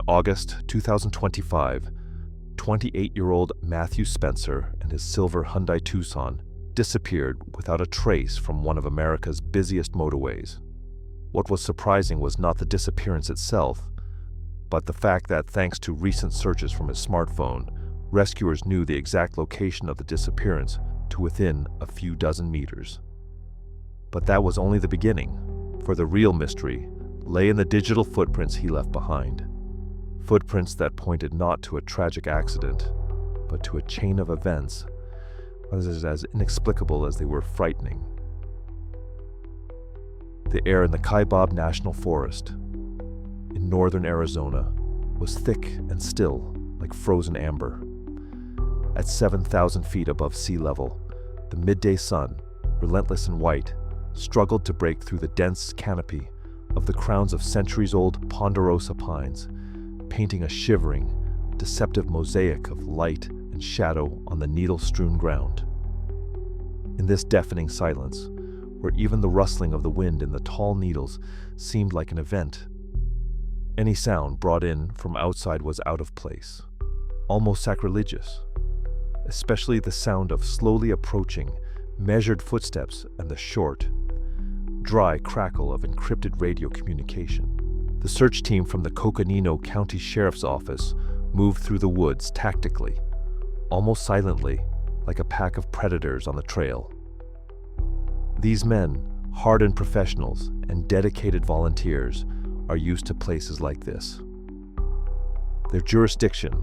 August 2025, 28-year-old Matthew Spencer and his silver Hyundai Tucson disappeared without a trace from one of America's busiest motorways. What was surprising was not the disappearance itself, but the fact that thanks to recent searches from his smartphone, rescuers knew the exact location of the disappearance to within a few dozen meters. But that was only the beginning, for the real mystery lay in the digital footprints he left behind. Footprints that pointed not to a tragic accident, but to a chain of events as inexplicable as they were frightening. The air in the Kaibab National Forest in northern Arizona was thick and still, like frozen amber. At 7,000 feet above sea level, the midday sun, relentless and white, struggled to break through the dense canopy of the crowns of centuries-old ponderosa pines, painting a shivering, deceptive mosaic of light and shadow on the needle-strewn ground. In this deafening silence, where even the rustling of the wind in the tall needles seemed like an event, any sound brought in from outside was out of place, almost sacrilegious, especially the sound of slowly approaching, measured footsteps and the short, dry crackle of encrypted radio communication. The search team from the Coconino County Sheriff's Office moved through the woods tactically, almost silently, like a pack of predators on the trail. These men, hardened professionals and dedicated volunteers, are used to places like this. Their jurisdiction,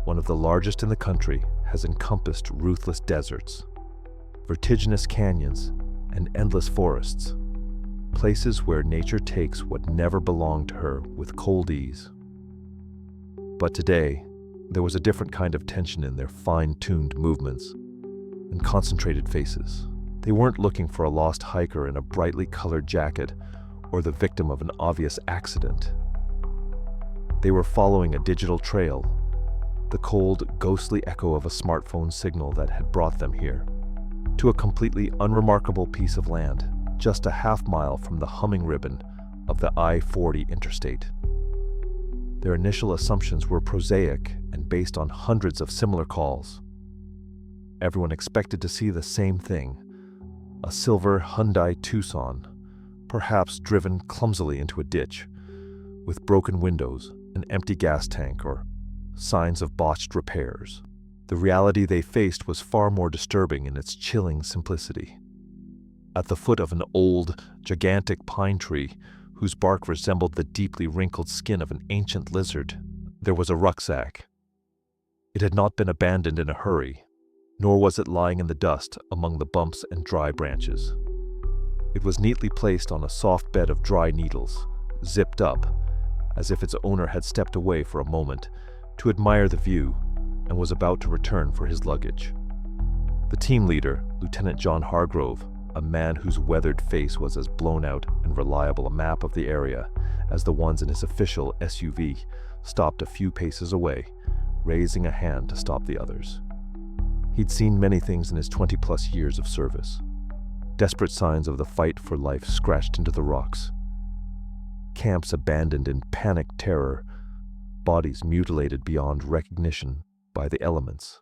one of the largest in the country, has encompassed ruthless deserts, vertiginous canyons, and endless forests, places where nature takes what never belonged to her with cold ease. But today, there was a different kind of tension in their fine-tuned movements and concentrated faces. They weren't looking for a lost hiker in a brightly colored jacket or the victim of an obvious accident. They were following a digital trail, the cold, ghostly echo of a smartphone signal that had brought them here, to a completely unremarkable piece of land, just a half-mile from the humming ribbon of the I-40 interstate. Their initial assumptions were prosaic and based on hundreds of similar calls. Everyone expected to see the same thing, a silver Hyundai Tucson, perhaps driven clumsily into a ditch, with broken windows, an empty gas tank, or signs of botched repairs. The reality they faced was far more disturbing in its chilling simplicity. At the foot of an old, gigantic pine tree, whose bark resembled the deeply wrinkled skin of an ancient lizard, there was a rucksack. It had not been abandoned in a hurry, nor was it lying in the dust among the bumps and dry branches. It was neatly placed on a soft bed of dry needles, zipped up, as if its owner had stepped away for a moment to admire the view and was about to return for his luggage. The team leader, Lieutenant John Hargrove, a man whose weathered face was as blown out and reliable a map of the area as the ones in his official SUV, stopped a few paces away, raising a hand to stop the others. He'd seen many things in his 20-plus years of service. Desperate signs of the fight for life scratched into the rocks. Camps abandoned in panic terror, bodies mutilated beyond recognition by the elements.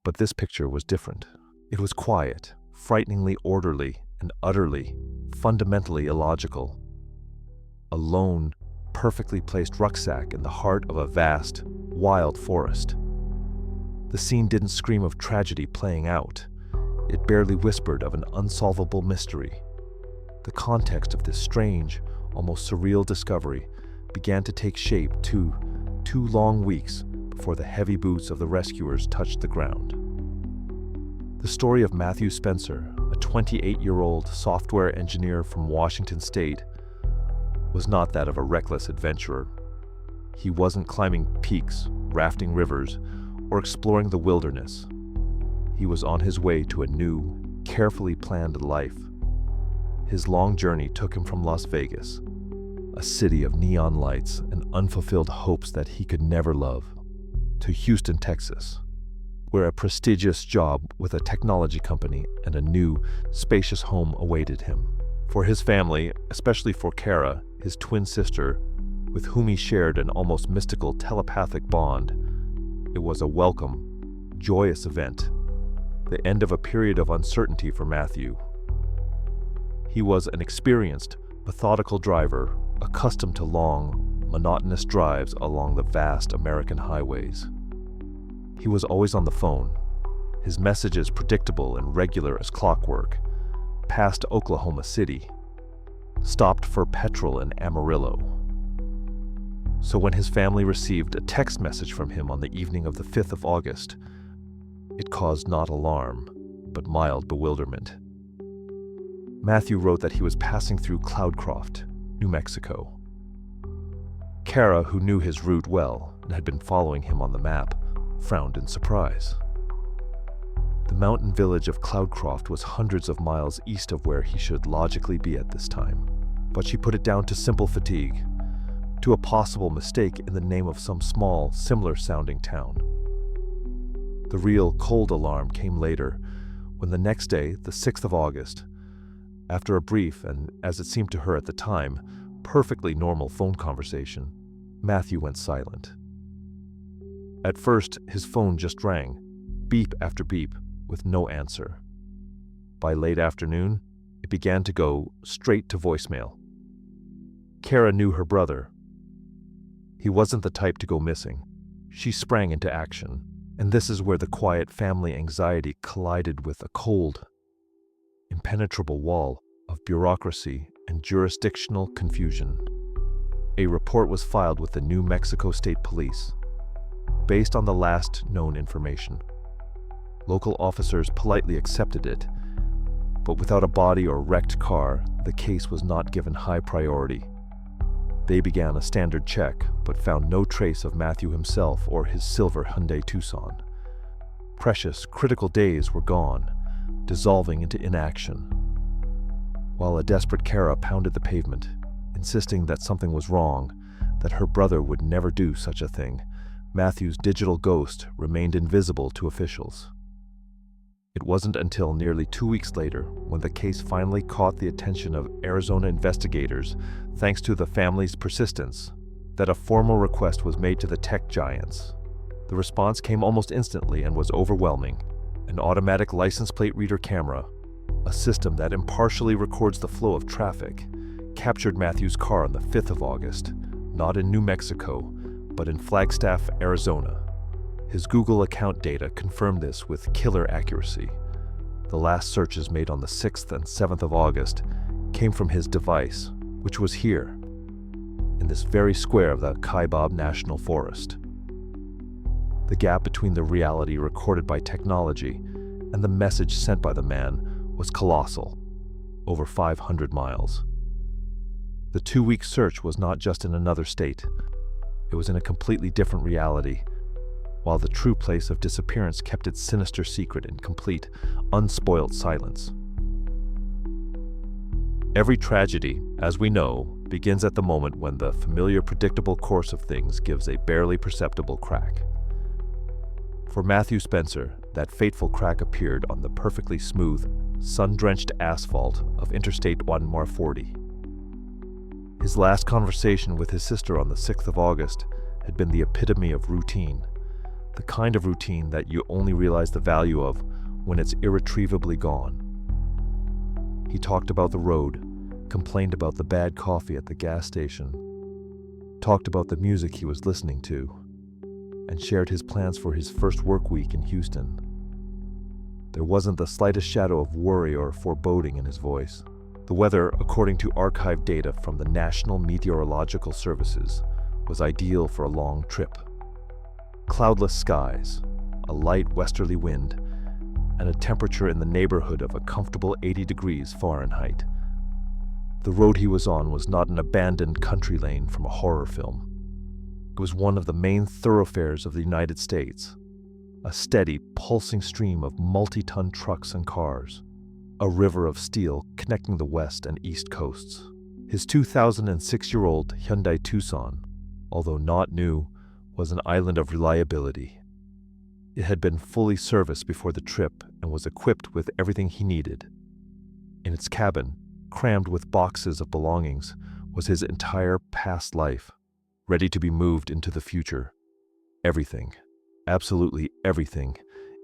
But this picture was different. It was quiet, frighteningly orderly, and utterly, fundamentally illogical. A lone, perfectly placed rucksack in the heart of a vast, wild forest. The scene didn't scream of tragedy playing out. It barely whispered of an unsolvable mystery. The context of this strange, almost surreal discovery began to take shape two long weeks before the heavy boots of the rescuers touched the ground. The story of Matthew Spencer, a 28-year-old software engineer from Washington State, was not that of a reckless adventurer. He wasn't climbing peaks, rafting rivers, or exploring the wilderness. He was on his way to a new, carefully planned life. His long journey took him from Las Vegas, a city of neon lights and unfulfilled hopes that he could never love, to Houston, Texas, where a prestigious job with a technology company and a new, spacious home awaited him. For his family, especially for Kara, his twin sister, with whom he shared an almost mystical telepathic bond. It was a welcome, joyous event, the end of a period of uncertainty for Matthew. He was an experienced, methodical driver, accustomed to long, monotonous drives along the vast American highways. He was always on the phone, his messages predictable and regular as clockwork, past Oklahoma City, stopped for petrol in Amarillo. So when his family received a text message from him on the evening of the 5th of August, it caused not alarm, but mild bewilderment. Matthew wrote that he was passing through Cloudcroft, New Mexico. Kara, who knew his route well and had been following him on the map, frowned in surprise. The mountain village of Cloudcroft was hundreds of miles east of where he should logically be at this time, but she put it down to simple fatigue, to a possible mistake in the name of some small, similar-sounding town. The real cold alarm came later, when the next day, the 6th of August, after a brief and, as it seemed to her at the time, perfectly normal phone conversation, Matthew went silent. At first, his phone just rang, beep after beep, with no answer. By late afternoon, it began to go straight to voicemail. Kara knew her brother. He wasn't the type to go missing. She sprang into action, and this is where the quiet family anxiety collided with a cold, impenetrable wall of bureaucracy and jurisdictional confusion. A report was filed with the New Mexico State Police, based on the last known information. Local officers politely accepted it, but without a body or wrecked car, the case was not given high priority. They began a standard check, but found no trace of Matthew himself or his silver Hyundai Tucson. Precious, critical days were gone, dissolving into inaction. While a desperate Kara pounded the pavement, insisting that something was wrong, that her brother would never do such a thing, Matthew's digital ghost remained invisible to officials. It wasn't until nearly 2 weeks later, when the case finally caught the attention of Arizona investigators, thanks to the family's persistence, that a formal request was made to the tech giants. The response came almost instantly and was overwhelming. An automatic license plate reader camera, a system that impartially records the flow of traffic, captured Matthew's car on the 5th of August, not in New Mexico, but in Flagstaff, Arizona. His Google account data confirmed this with killer accuracy. The last searches made on the 6th and 7th of August came from his device, which was here, in this very square of the Kaibab National Forest. The gap between the reality recorded by technology and the message sent by the man was colossal, over 500 miles. The 2-week search was not just in another state. It was in a completely different reality, while the true place of disappearance kept its sinister secret in complete, unspoiled silence. Every tragedy, as we know, begins at the moment when the familiar, predictable course of things gives a barely perceptible crack. For Matthew Spencer, that fateful crack appeared on the perfectly smooth, sun-drenched asphalt of Interstate 140. His last conversation with his sister on the 6th of August had been the epitome of routine, the kind of routine that you only realize the value of when it's irretrievably gone. He talked about the road, complained about the bad coffee at the gas station, talked about the music he was listening to, and shared his plans for his first work week in Houston. There wasn't the slightest shadow of worry or foreboding in his voice. The weather, according to archived data from the National Meteorological Services, was ideal for a long trip. Cloudless skies, a light westerly wind, and a temperature in the neighborhood of a comfortable 80 degrees Fahrenheit. The road he was on was not an abandoned country lane from a horror film. It was one of the main thoroughfares of the United States, a steady, pulsing stream of multi-ton trucks and cars, a river of steel connecting the west and east coasts. His 2006-year-old Hyundai Tucson, although not new, was an island of reliability. It had been fully serviced before the trip and was equipped with everything he needed. In its cabin, crammed with boxes of belongings, was his entire past life, ready to be moved into the future. Everything, absolutely everything,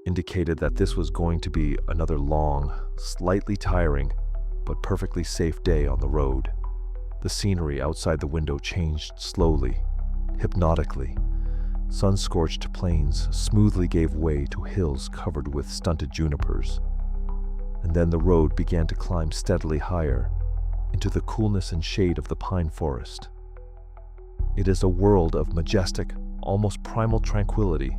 indicated that this was going to be another long, slightly tiring, but perfectly safe day on the road. The scenery outside the window changed slowly, hypnotically. Sun-scorched plains smoothly gave way to hills covered with stunted junipers. And then the road began to climb steadily higher, into the coolness and shade of the pine forest. It is a world of majestic, almost primal tranquility,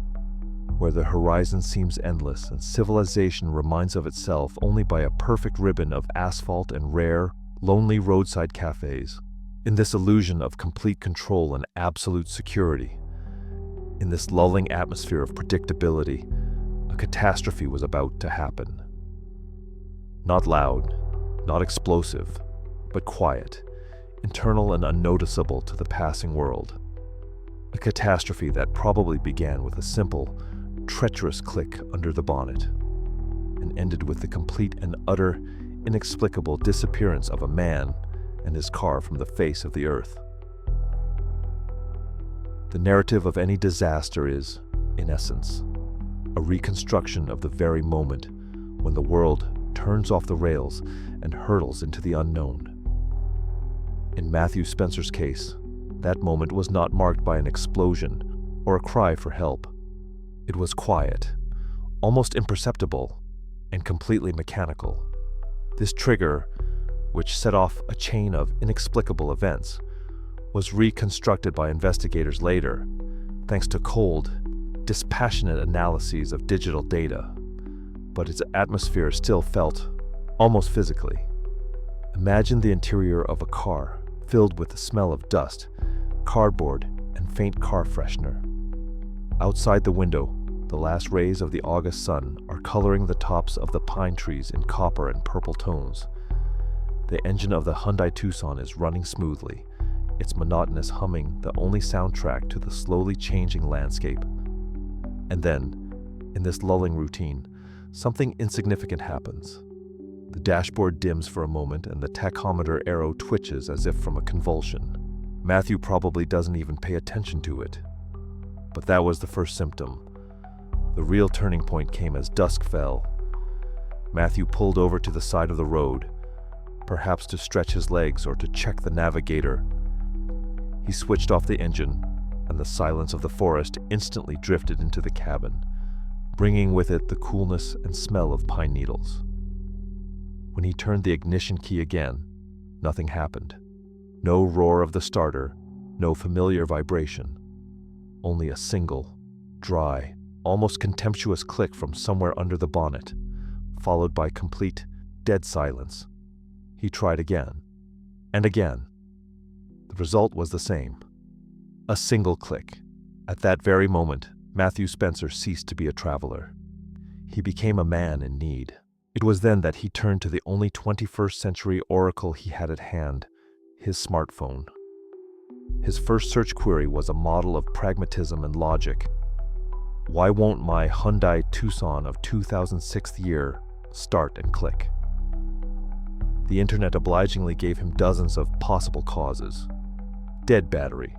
where the horizon seems endless and civilization reminds of itself only by a perfect ribbon of asphalt and rare, lonely roadside cafes. In this illusion of complete control and absolute security, in this lulling atmosphere of predictability, a catastrophe was about to happen. Not loud, not explosive, but quiet, internal and unnoticeable to the passing world. A catastrophe that probably began with a simple, treacherous click under the bonnet, and ended with the complete and utter, inexplicable disappearance of a man and his car from the face of the earth. The narrative of any disaster is, in essence, a reconstruction of the very moment when the world turns off the rails and hurtles into the unknown. In Matthew Spencer's case, that moment was not marked by an explosion or a cry for help. It was quiet, almost imperceptible, and completely mechanical. This trigger, which set off a chain of inexplicable events, was reconstructed by investigators later, thanks to cold, dispassionate analyses of digital data. But its atmosphere still felt almost physically. Imagine the interior of a car filled with the smell of dust, cardboard, and faint car freshener. Outside the window, the last rays of the August sun are coloring the tops of the pine trees in copper and purple tones. The engine of the Hyundai Tucson is running smoothly, its monotonous humming the only soundtrack to the slowly changing landscape. And then, in this lulling routine, something insignificant happens. The dashboard dims for a moment and the tachometer arrow twitches as if from a convulsion. Matthew probably doesn't even pay attention to it. But that was the first symptom. The real turning point came as dusk fell. Matthew pulled over to the side of the road, perhaps to stretch his legs or to check the navigator. He switched off the engine, and the silence of the forest instantly drifted into the cabin, bringing with it the coolness and smell of pine needles. When he turned the ignition key again, nothing happened. No roar of the starter, no familiar vibration. Only a single, dry, almost contemptuous click from somewhere under the bonnet, followed by complete, dead silence. He tried again, and again. The result was the same. A single click. At that very moment, Matthew Spencer ceased to be a traveler. He became a man in need. It was then that he turned to the only 21st century oracle he had at hand, his smartphone. His first search query was a model of pragmatism and logic. Why won't my Hyundai Tucson of 2006 year start and click? The internet obligingly gave him dozens of possible causes. Dead battery,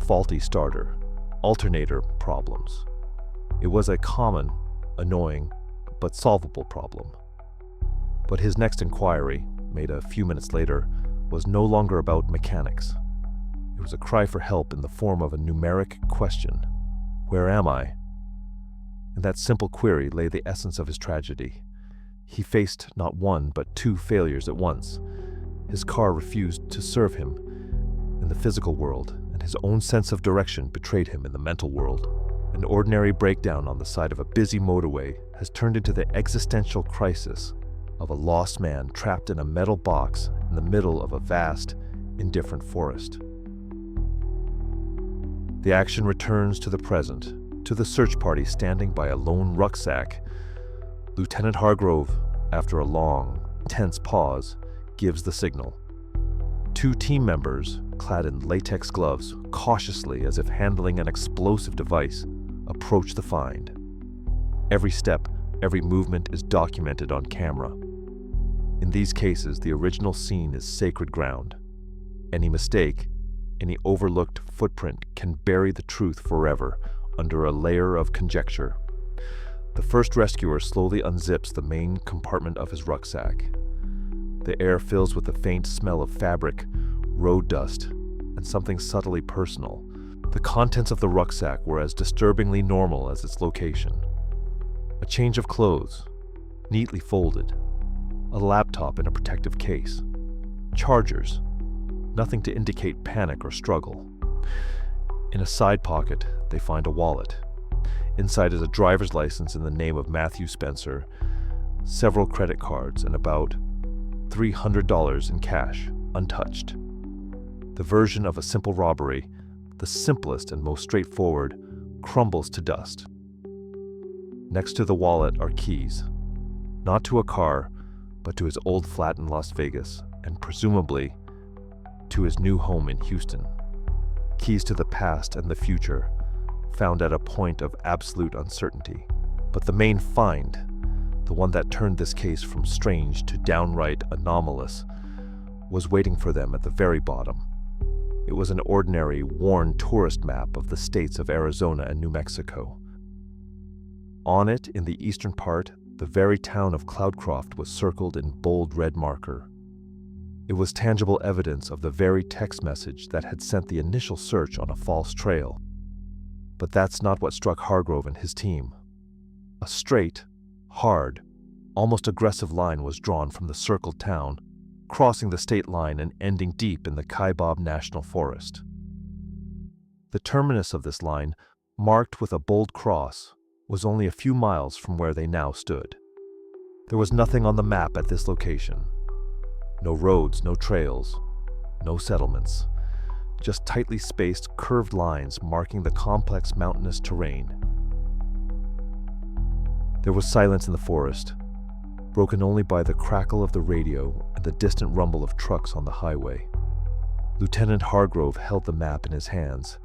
faulty starter, alternator problems. It was a common, annoying, but solvable problem. But his next inquiry, made a few minutes later, was no longer about mechanics. It was a cry for help in the form of a numeric question. Where am I? In that simple query lay the essence of his tragedy. He faced not one but two failures at once. His car refused to serve him in the physical world, and his own sense of direction betrayed him in the mental world. An ordinary breakdown on the side of a busy motorway has turned into the existential crisis of a lost man trapped in a metal box in the middle of a vast, indifferent forest. The action returns to the present, to the search party standing by a lone rucksack. Lieutenant Hargrove, after a long, tense pause, gives the signal. Two team members, clad in latex gloves, cautiously as if handling an explosive device, approach the find. Every step, every movement is documented on camera. In these cases, the original scene is sacred ground. Any mistake, any overlooked footprint can bury the truth forever under a layer of conjecture. The first rescuer slowly unzips the main compartment of his rucksack. The air fills with the faint smell of fabric, road dust, and something subtly personal. The contents of the rucksack were as disturbingly normal as its location. A change of clothes, neatly folded. A laptop in a protective case. Chargers. Nothing to indicate panic or struggle. In a side pocket, they find a wallet. Inside is a driver's license in the name of Matthew Spencer, several credit cards, and about $300 in cash, untouched. The version of a simple robbery, the simplest and most straightforward, crumbles to dust. Next to the wallet are keys. Not to a car, but to his old flat in Las Vegas, and presumably to his new home in Houston. Keys to the past and the future, found at a point of absolute uncertainty. But the main find, the one that turned this case from strange to downright anomalous, was waiting for them at the very bottom. It was an ordinary, worn tourist map of the states of Arizona and New Mexico. On it, in the eastern part, the very town of Cloudcroft was circled in bold red marker. It was tangible evidence of the very text message that had sent the initial search on a false trail. But that's not what struck Hargrove and his team. A straight, hard, almost aggressive line was drawn from the circled town, crossing the state line and ending deep in the Kaibab National Forest. The terminus of this line, marked with a bold cross, was only a few miles from where they now stood. There was nothing on the map at this location. No roads, no trails, no settlements. Just tightly spaced, curved lines marking the complex mountainous terrain. There was silence in the forest, broken only by the crackle of the radio and the distant rumble of trucks on the highway. Lieutenant Hargrove held the map in his hands,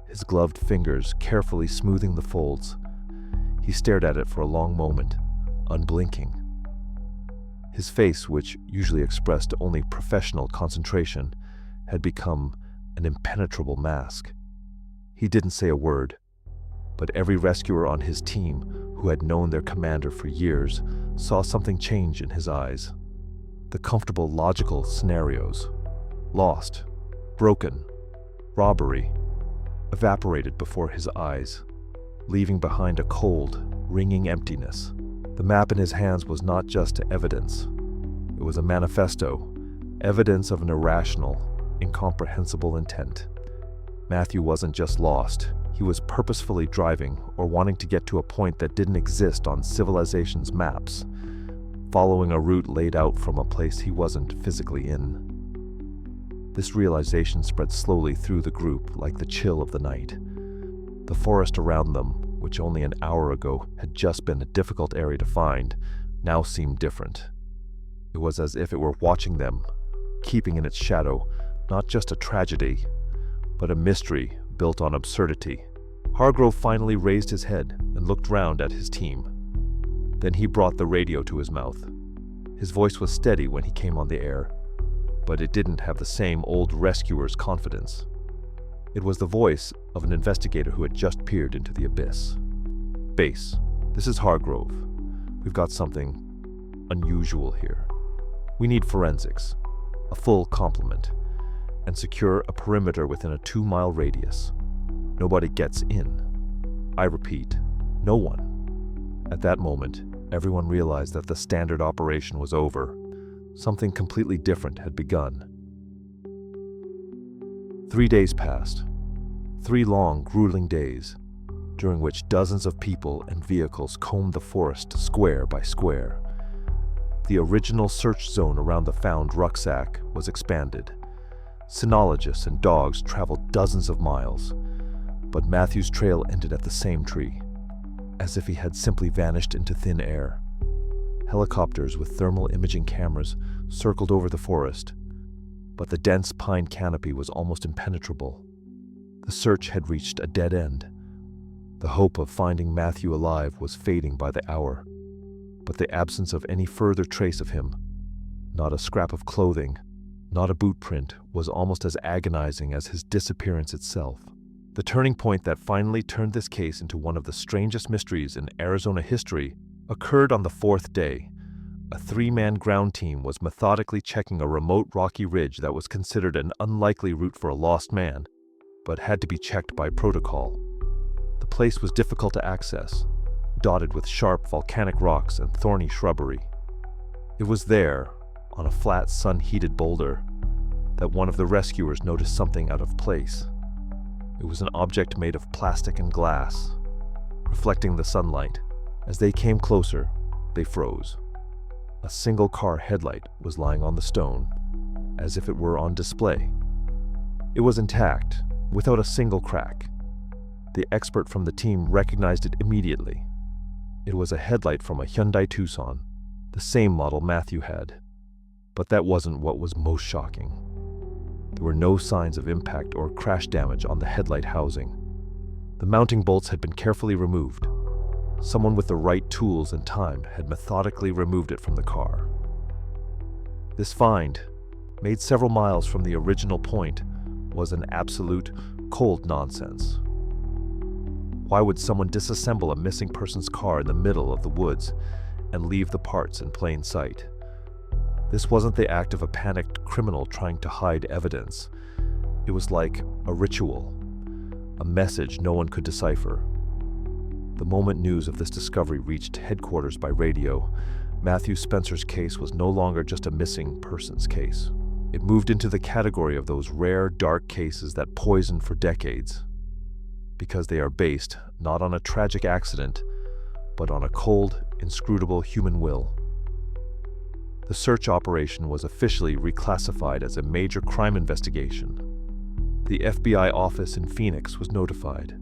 his gloved fingers carefully smoothing the folds. He stared at it for a long moment, unblinking. His face, which usually expressed only professional concentration, had become an impenetrable mask. He didn't say a word, but every rescuer on his team, who had known their commander for years, saw something change in his eyes. The comfortable, logical scenarios, lost, broken, robbery, evaporated before his eyes, leaving behind a cold, ringing emptiness. The map in his hands was not just evidence. It was a manifesto, evidence of an irrational, incomprehensible intent. Matthew wasn't just lost. He was purposefully driving or wanting to get to a point that didn't exist on civilization's maps, following a route laid out from a place he wasn't physically in. This realization spread slowly through the group like the chill of the night. The forest around them, which only an hour ago had just been a difficult area to find, now seemed different. It was as if it were watching them, keeping in its shadow not just a tragedy, but a mystery built on absurdity. Hargrove finally raised his head and looked round at his team. Then he brought the radio to his mouth. His voice was steady when he came on the air, but it didn't have the same old rescuer's confidence. It was the voice of an investigator who had just peered into the abyss. "Base, this is Hargrove. We've got something unusual here. We need forensics, a full complement, and secure a perimeter within a 2-mile radius. Nobody gets in. I repeat, no one." At that moment, everyone realized that the standard operation was over. Something completely different had begun. 3 days passed. 3 long, grueling days, during which dozens of people and vehicles combed the forest square by square. The original search zone around the found rucksack was expanded. Sinologists and dogs traveled dozens of miles, but Matthew's trail ended at the same tree, as if he had simply vanished into thin air. Helicopters with thermal imaging cameras circled over the forest, but the dense pine canopy was almost impenetrable. The search had reached a dead end. The hope of finding Matthew alive was fading by the hour, but the absence of any further trace of him, not a scrap of clothing, not a boot print, was almost as agonizing as his disappearance itself. The turning point that finally turned this case into one of the strangest mysteries in Arizona history occurred on the fourth day. A three-man ground team was methodically checking a remote rocky ridge that was considered an unlikely route for a lost man, but had to be checked by protocol. The place was difficult to access, dotted with sharp volcanic rocks and thorny shrubbery. It was there, on a flat, sun-heated boulder, that one of the rescuers noticed something out of place. It was an object made of plastic and glass, reflecting the sunlight. As they came closer, they froze. A single car headlight was lying on the stone, as if it were on display. It was intact, without a single crack. The expert from the team recognized it immediately. It was a headlight from a Hyundai Tucson, the same model Matthew had. But that wasn't what was most shocking. There were no signs of impact or crash damage on the headlight housing. The mounting bolts had been carefully removed. Someone with the right tools and time had methodically removed it from the car. This find, made several miles from the original point, was an absolute cold nonsense. Why would someone disassemble a missing person's car in the middle of the woods and leave the parts in plain sight? This wasn't the act of a panicked criminal trying to hide evidence. It was like a ritual, a message no one could decipher. The moment news of this discovery reached headquarters by radio, Matthew Spencer's case was no longer just a missing persons case. It moved into the category of those rare, dark cases that poison for decades, because they are based not on a tragic accident, but on a cold, inscrutable human will. The search operation was officially reclassified as a major crime investigation. The FBI office in Phoenix was notified.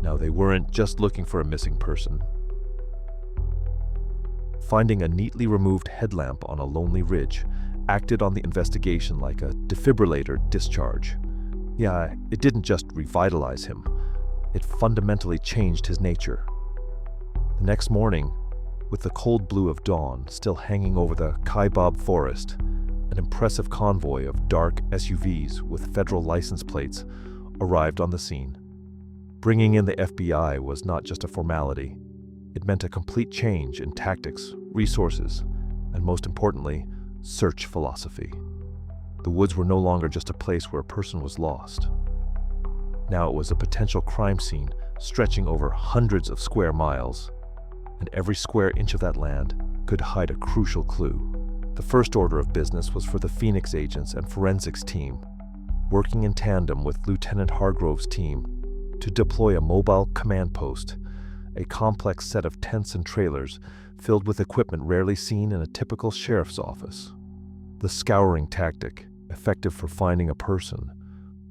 Now, they weren't just looking for a missing person. Finding a neatly removed headlamp on a lonely ridge acted on the investigation like a defibrillator discharge. Yeah, it didn't just revitalize him. It fundamentally changed his nature. The next morning, with the cold blue of dawn still hanging over the Kaibab forest, an impressive convoy of dark SUVs with federal license plates arrived on the scene. Bringing in the FBI was not just a formality. It meant a complete change in tactics, resources, and most importantly, search philosophy. The woods were no longer just a place where a person was lost. Now it was a potential crime scene stretching over hundreds of square miles, and every square inch of that land could hide a crucial clue. The first order of business was for the Phoenix agents and forensics team, working in tandem with Lieutenant Hargrove's team, to deploy a mobile command post, a complex set of tents and trailers filled with equipment rarely seen in a typical sheriff's office. The scouring tactic, effective for finding a person,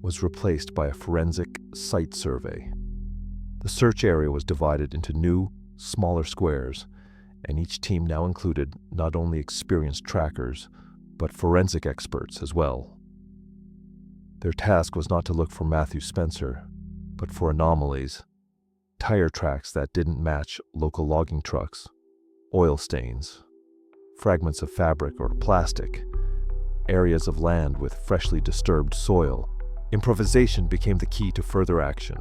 was replaced by a forensic site survey. The search area was divided into new, smaller squares, and each team now included not only experienced trackers, but forensic experts as well. Their task was not to look for Matthew Spencer, but for anomalies, tire tracks that didn't match local logging trucks, oil stains, fragments of fabric or plastic, areas of land with freshly disturbed soil. Improvisation became the key to further action.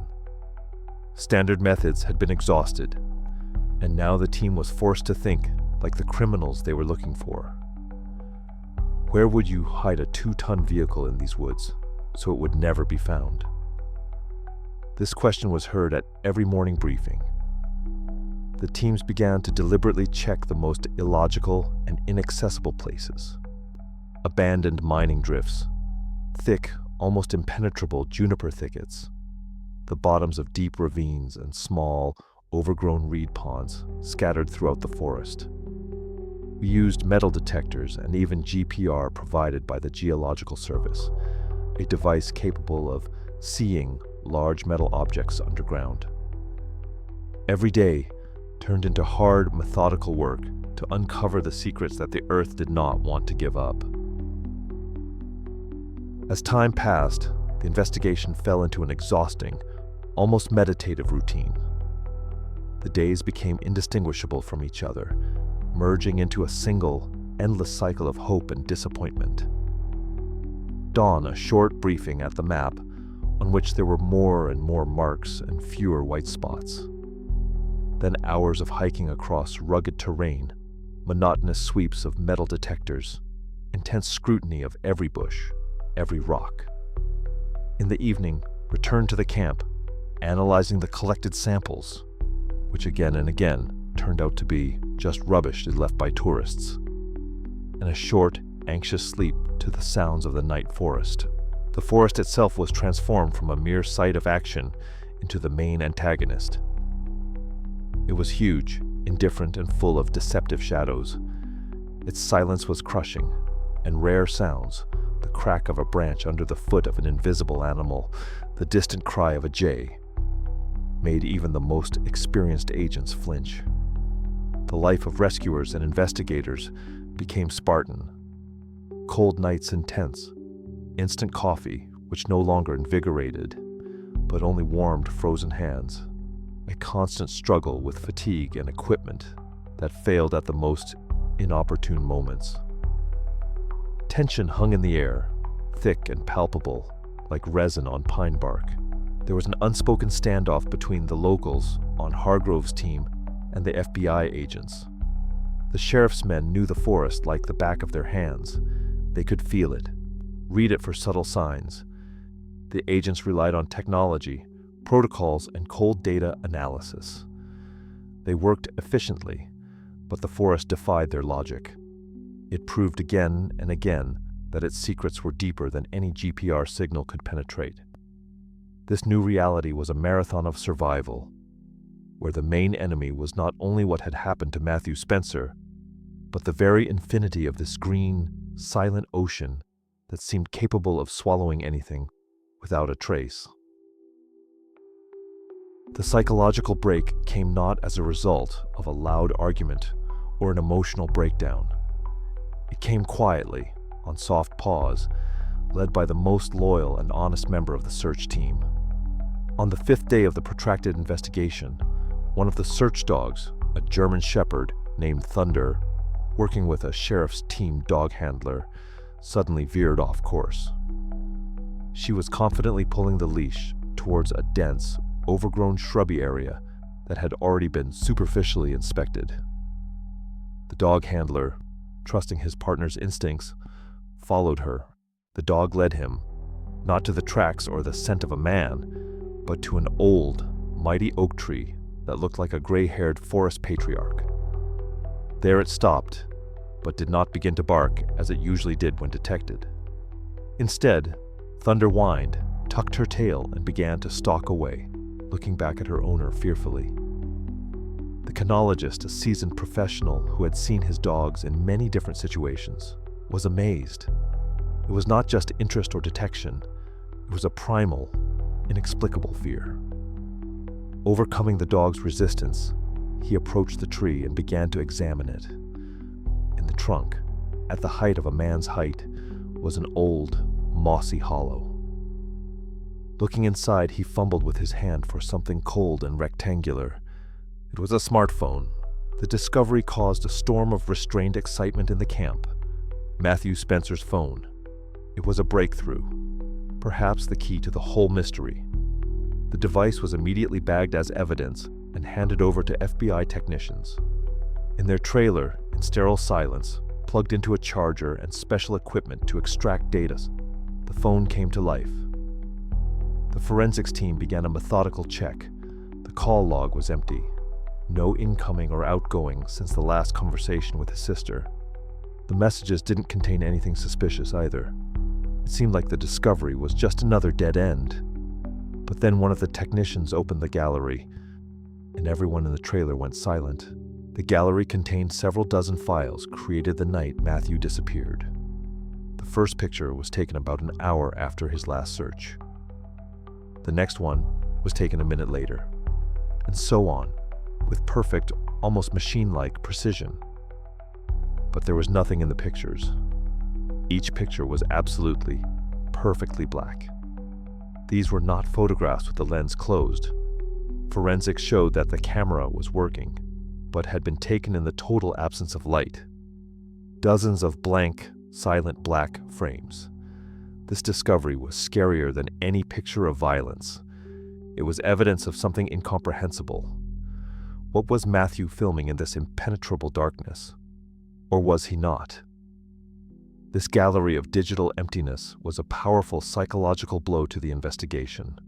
Standard methods had been exhausted, and now the team was forced to think like the criminals they were looking for. Where would you hide a 2-ton vehicle in these woods so it would never be found? This question was heard at every morning briefing. The teams began to deliberately check the most illogical and inaccessible places. Abandoned mining drifts, thick, almost impenetrable juniper thickets, the bottoms of deep ravines and small, overgrown reed ponds scattered throughout the forest. We used metal detectors and even GPR provided by the Geological Service, a device capable of seeing large metal objects underground. Every day turned into hard, methodical work to uncover the secrets that the Earth did not want to give up. As time passed, the investigation fell into an exhausting, almost meditative routine. The days became indistinguishable from each other, merging into a single, endless cycle of hope and disappointment. Dawn a short briefing at the map, on which there were more and more marks and fewer white spots. Then hours of hiking across rugged terrain, monotonous sweeps of metal detectors, intense scrutiny of every bush, every rock. In the evening, return to the camp, analyzing the collected samples, which again and again turned out to be just rubbish left by tourists, and a short, anxious sleep to the sounds of the night forest. The forest itself was transformed from a mere site of action into the main antagonist. It was huge, indifferent, and full of deceptive shadows. Its silence was crushing, and rare sounds, the crack of a branch under the foot of an invisible animal, the distant cry of a jay, made even the most experienced agents flinch. The life of rescuers and investigators became Spartan. Cold nights intense, instant coffee, which no longer invigorated, but only warmed frozen hands, a constant struggle with fatigue and equipment that failed at the most inopportune moments. Tension hung in the air, thick and palpable, like resin on pine bark. There was an unspoken standoff between the locals on Hargrove's team and the FBI agents. The sheriff's men knew the forest like the back of their hands. They could feel it, read it for subtle signs. The agents relied on technology, protocols, and cold data analysis. They worked efficiently, but the forest defied their logic. It proved again and again that its secrets were deeper than any GPR signal could penetrate. This new reality was a marathon of survival, where the main enemy was not only what had happened to Matthew Spencer, but the very infinity of this green, silent ocean that seemed capable of swallowing anything without a trace. The psychological break came not as a result of a loud argument or an emotional breakdown. It came quietly, on soft paws, led by the most loyal and honest member of the search team. On the 5th day of the protracted investigation, one of the search dogs, a German shepherd named Thunder, working with a sheriff's team dog handler, suddenly veered off course. She was confidently pulling the leash towards a dense, overgrown shrubby area that had already been superficially inspected. The dog handler, trusting his partner's instincts, followed her. The dog led him, not to the tracks or the scent of a man, but to an old, mighty oak tree that looked like a gray-haired forest patriarch. There it stopped, but did not begin to bark as it usually did when detected. Instead, Thunder whined, tucked her tail, and began to stalk away, looking back at her owner fearfully. The kinologist, a seasoned professional who had seen his dogs in many different situations, was amazed. It was not just interest or detection, it was a primal, inexplicable fear. Overcoming the dog's resistance, he approached the tree and began to examine it. In the trunk, at the height of a man's height, was an old, mossy hollow. Looking inside, he fumbled with his hand for something cold and rectangular. It was a smartphone. The discovery caused a storm of restrained excitement in the camp. Matthew Spencer's phone. It was a breakthrough, perhaps the key to the whole mystery. The device was immediately bagged as evidence and handed over to FBI technicians. In their trailer, in sterile silence, plugged into a charger and special equipment to extract data, the phone came to life. The forensics team began a methodical check. The call log was empty. No incoming or outgoing since the last conversation with his sister. The messages didn't contain anything suspicious either. It seemed like the discovery was just another dead end. But then one of the technicians opened the gallery, and everyone in the trailer went silent. The gallery contained several dozen files created the night Matthew disappeared. The first picture was taken about an hour after his last search. The next one was taken a minute later, and so on, with perfect, almost machine-like precision. But there was nothing in the pictures. Each picture was absolutely, perfectly black. These were not photographs with the lens closed. Forensics showed that the camera was working, but had been taken in the total absence of light. Dozens of blank, silent black frames. This discovery was scarier than any picture of violence. It was evidence of something incomprehensible. What was Matthew filming in this impenetrable darkness? Or was he not? This gallery of digital emptiness was a powerful psychological blow to the investigation.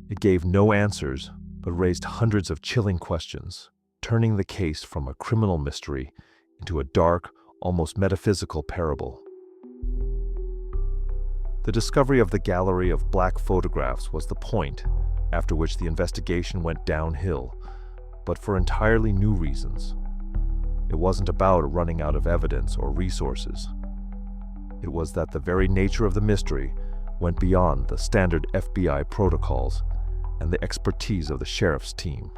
It gave no answers, but raised hundreds of chilling questions, turning the case from a criminal mystery into a dark, almost metaphysical parable. The discovery of the gallery of black photographs was the point after which the investigation went downhill, but for entirely new reasons. It wasn't about running out of evidence or resources. It was that the very nature of the mystery went beyond the standard FBI protocols and the expertise of the sheriff's team.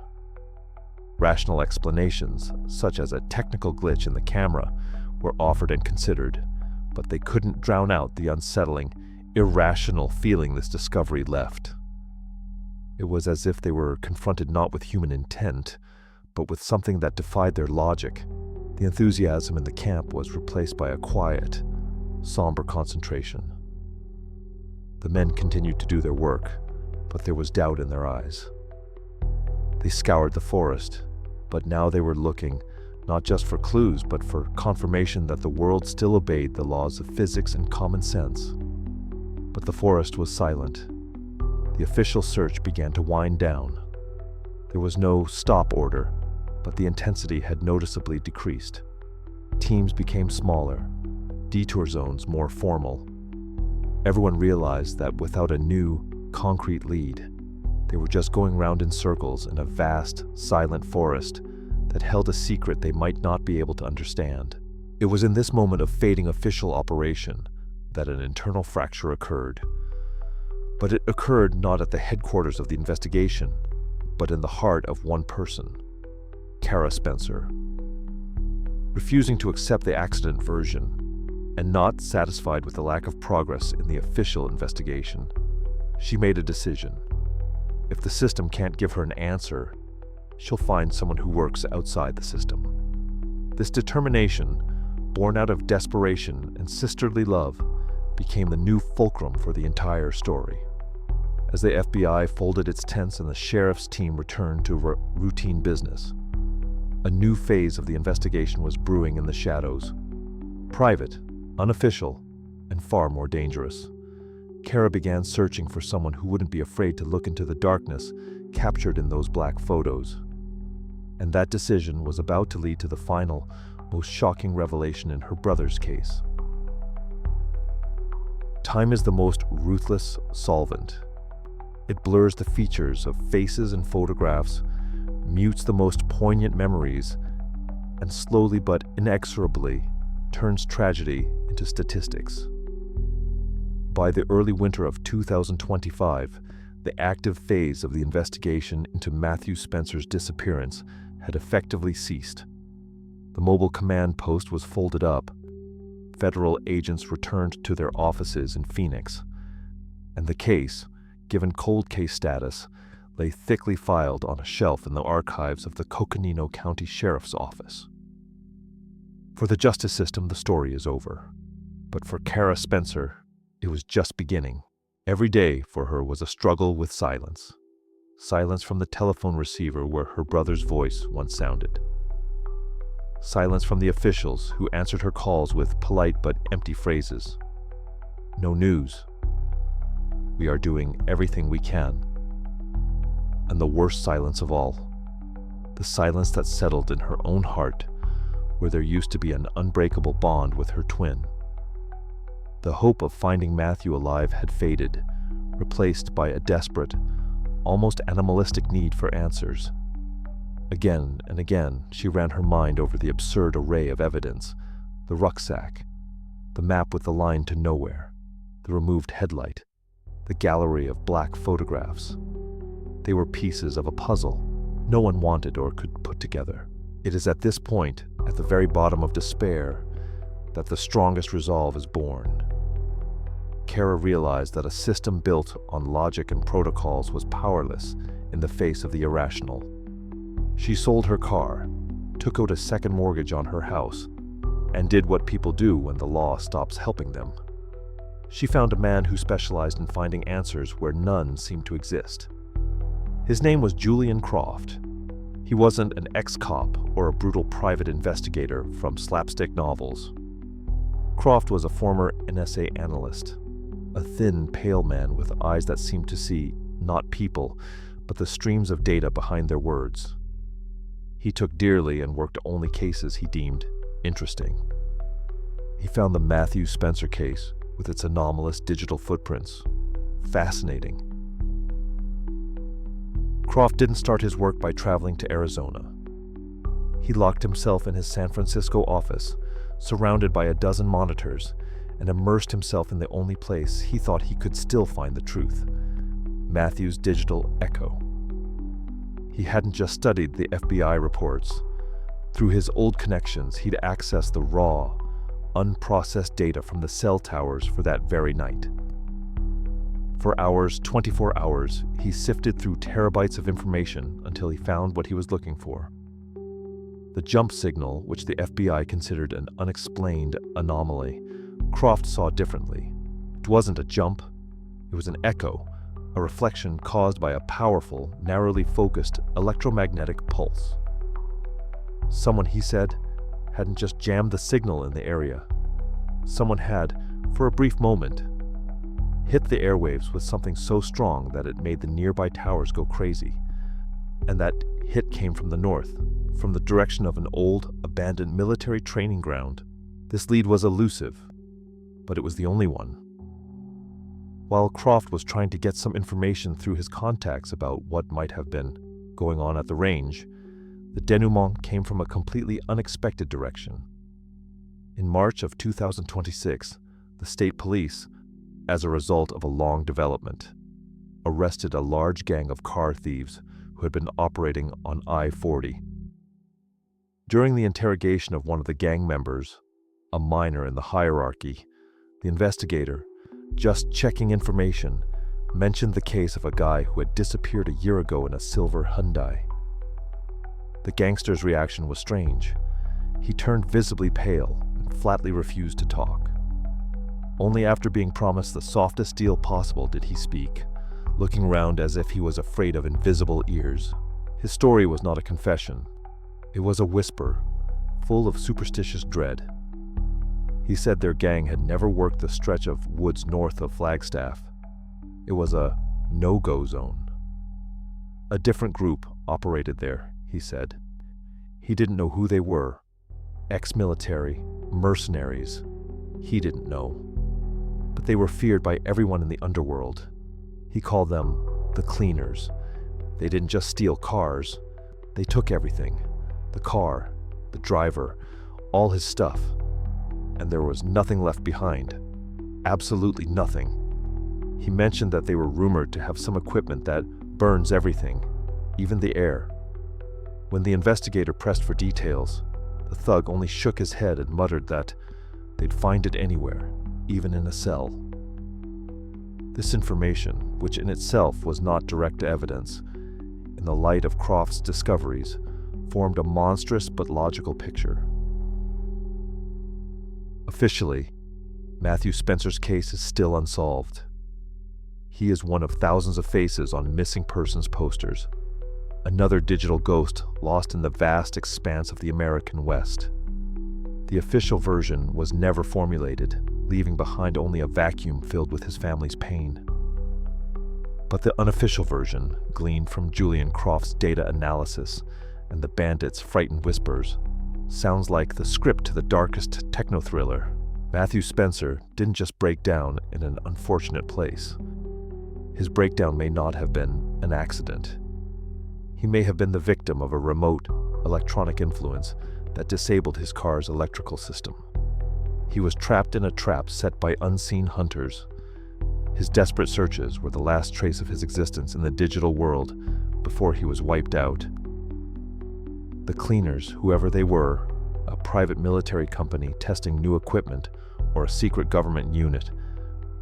Rational explanations, such as a technical glitch in the camera, were offered and considered, but they couldn't drown out the unsettling, irrational feeling this discovery left. It was as if they were confronted not with human intent, but with something that defied their logic. The enthusiasm in the camp was replaced by a quiet, somber concentration. The men continued to do their work, but there was doubt in their eyes. They scoured the forest, but now they were looking not just for clues, but for confirmation that the world still obeyed the laws of physics and common sense. But the forest was silent. The official search began to wind down. There was no stop order, but the intensity had noticeably decreased. Teams became smaller, detour zones more formal. Everyone realized that without a new, concrete lead, they were just going round in circles in a vast, silent forest that held a secret they might not be able to understand. It was in this moment of fading official operation that an internal fracture occurred. But it occurred not at the headquarters of the investigation, but in the heart of one person, Kara Spencer. Refusing to accept the accident version, and not satisfied with the lack of progress in the official investigation, she made a decision. If the system can't give her an answer, she'll find someone who works outside the system. This determination, born out of desperation and sisterly love, became the new fulcrum for the entire story. As the FBI folded its tents and the sheriff's team returned to routine business, a new phase of the investigation was brewing in the shadows. Private, unofficial, and far more dangerous. Kara began searching for someone who wouldn't be afraid to look into the darkness captured in those black photos. And that decision was about to lead to the final, most shocking revelation in her brother's case. Time is the most ruthless solvent. It blurs the features of faces and photographs, mutes the most poignant memories, and slowly but inexorably turns tragedy into statistics. By the early winter of 2025, the active phase of the investigation into Matthew Spencer's disappearance had effectively ceased. The mobile command post was folded up. Federal agents returned to their offices in Phoenix, and the case, given cold case status, lay thickly filed on a shelf in the archives of the Coconino County Sheriff's Office. For the justice system, the story is over. But for Kara Spencer, it was just beginning. Every day for her was a struggle with silence. Silence from the telephone receiver where her brother's voice once sounded. Silence from the officials who answered her calls with polite but empty phrases. No news. We are doing everything we can. And the worst silence of all, the silence that settled in her own heart, where there used to be an unbreakable bond with her twin. The hope of finding Matthew alive had faded, replaced by a desperate, almost animalistic need for answers. Again and again, she ran her mind over the absurd array of evidence: the rucksack, the map with the line to nowhere, the removed headlight, the gallery of black photographs. They were pieces of a puzzle no one wanted or could put together. It is at this point, at the very bottom of despair, that the strongest resolve is born. Kara realized that a system built on logic and protocols was powerless in the face of the irrational. She sold her car, took out a second mortgage on her house, and did what people do when the law stops helping them. She found a man who specialized in finding answers where none seemed to exist. His name was Julian Croft. He wasn't an ex-cop or a brutal private investigator from slapstick novels. Croft was a former NSA analyst, a thin, pale man with eyes that seemed to see not people, but the streams of data behind their words. He took dearly and worked only cases he deemed interesting. He found the Matthew Spencer case, with its anomalous digital footprints, fascinating. Croft didn't start his work by traveling to Arizona. He locked himself in his San Francisco office, surrounded by a dozen monitors, and immersed himself in the only place he thought he could still find the truth: Matthew's digital echo. He hadn't just studied the FBI reports. Through his old connections, he'd accessed the raw, unprocessed data from the cell towers for that very night. For hours, 24 hours, he sifted through terabytes of information until he found what he was looking for. The jump signal, which the FBI considered an unexplained anomaly, Croft saw differently. It wasn't a jump, it was an echo, a reflection caused by a powerful, narrowly focused electromagnetic pulse. Someone, he said, hadn't just jammed the signal in the area. Someone had, for a brief moment, hit the airwaves with something so strong that it made the nearby towers go crazy. And that hit came from the north, from the direction of an old, abandoned military training ground. This lead was elusive, but it was the only one. While Croft was trying to get some information through his contacts about what might have been going on at the range, the denouement came from a completely unexpected direction. In March of 2026, the state police, as a result of a long development, arrested a large gang of car thieves who had been operating on I-40. During the interrogation of one of the gang members, a minor in the hierarchy, the investigator, just checking information, mentioned the case of a guy who had disappeared a year ago in a silver Hyundai. The gangster's reaction was strange. He turned visibly pale and flatly refused to talk. Only after being promised the softest deal possible did he speak, looking around as if he was afraid of invisible ears. His story was not a confession. It was a whisper, full of superstitious dread. He said their gang had never worked the stretch of woods north of Flagstaff. It was a no-go zone. A different group operated there, he said. He didn't know who they were. Ex-military, mercenaries. He didn't know. But they were feared by everyone in the underworld. He called them the cleaners. They didn't just steal cars. They took everything. The car, the driver, all his stuff. And there was nothing left behind. Absolutely nothing. He mentioned that they were rumored to have some equipment that burns everything, even the air. When the investigator pressed for details, the thug only shook his head and muttered that they'd find it anywhere, even in a cell. This information, which in itself was not direct evidence, in the light of Croft's discoveries, formed a monstrous but logical picture. Officially, Matthew Spencer's case is still unsolved. He is one of thousands of faces on missing persons posters, another digital ghost lost in the vast expanse of the American West. The official version was never formulated, leaving behind only a vacuum filled with his family's pain. But the unofficial version, gleaned from Julian Croft's data analysis and the bandits' frightened whispers, sounds like the script to the darkest techno-thriller. Matthew Spencer didn't just break down in an unfortunate place. His breakdown may not have been an accident. He may have been the victim of a remote, electronic influence that disabled his car's electrical system. He was trapped in a trap set by unseen hunters. His desperate searches were the last trace of his existence in the digital world before he was wiped out. The cleaners, whoever they were, a private military company testing new equipment, or a secret government unit,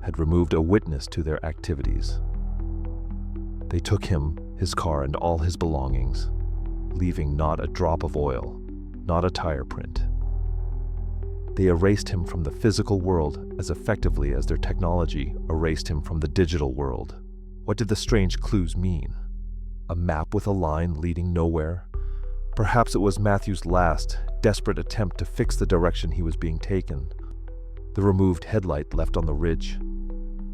had removed a witness to their activities. They took him, his car, and all his belongings, leaving not a drop of oil, not a tire print. They erased him from the physical world as effectively as their technology erased him from the digital world. What did the strange clues mean? A map with a line leading nowhere? Perhaps it was Matthew's last, desperate attempt to fix the direction he was being taken. The removed headlight left on the ridge.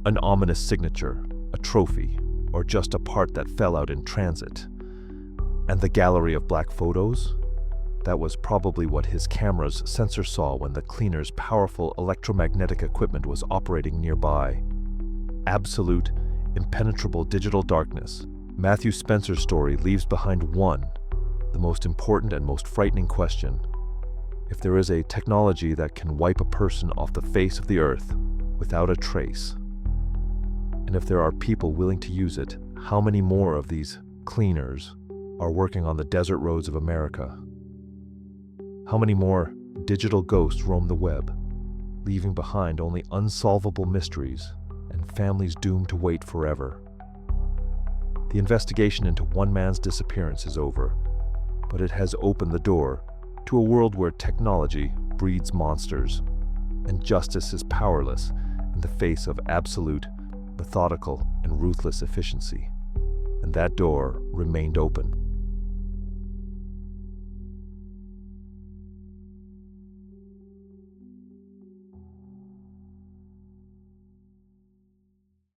An ominous signature, a trophy, or just a part that fell out in transit. And the gallery of black photos? That was probably what his camera's sensor saw when the cleaner's powerful electromagnetic equipment was operating nearby. Absolute, impenetrable digital darkness. Matthew Spencer's story leaves behind the most important and most frightening question. If there is a technology that can wipe a person off the face of the earth without a trace, and if there are people willing to use it, how many more of these cleaners are working on the desert roads of America? How many more digital ghosts roam the web, leaving behind only unsolvable mysteries and families doomed to wait forever? The investigation into one man's disappearance is over, but it has opened the door to a world where technology breeds monsters, and justice is powerless in the face of absolute, methodical, and ruthless efficiency. And that door remained open.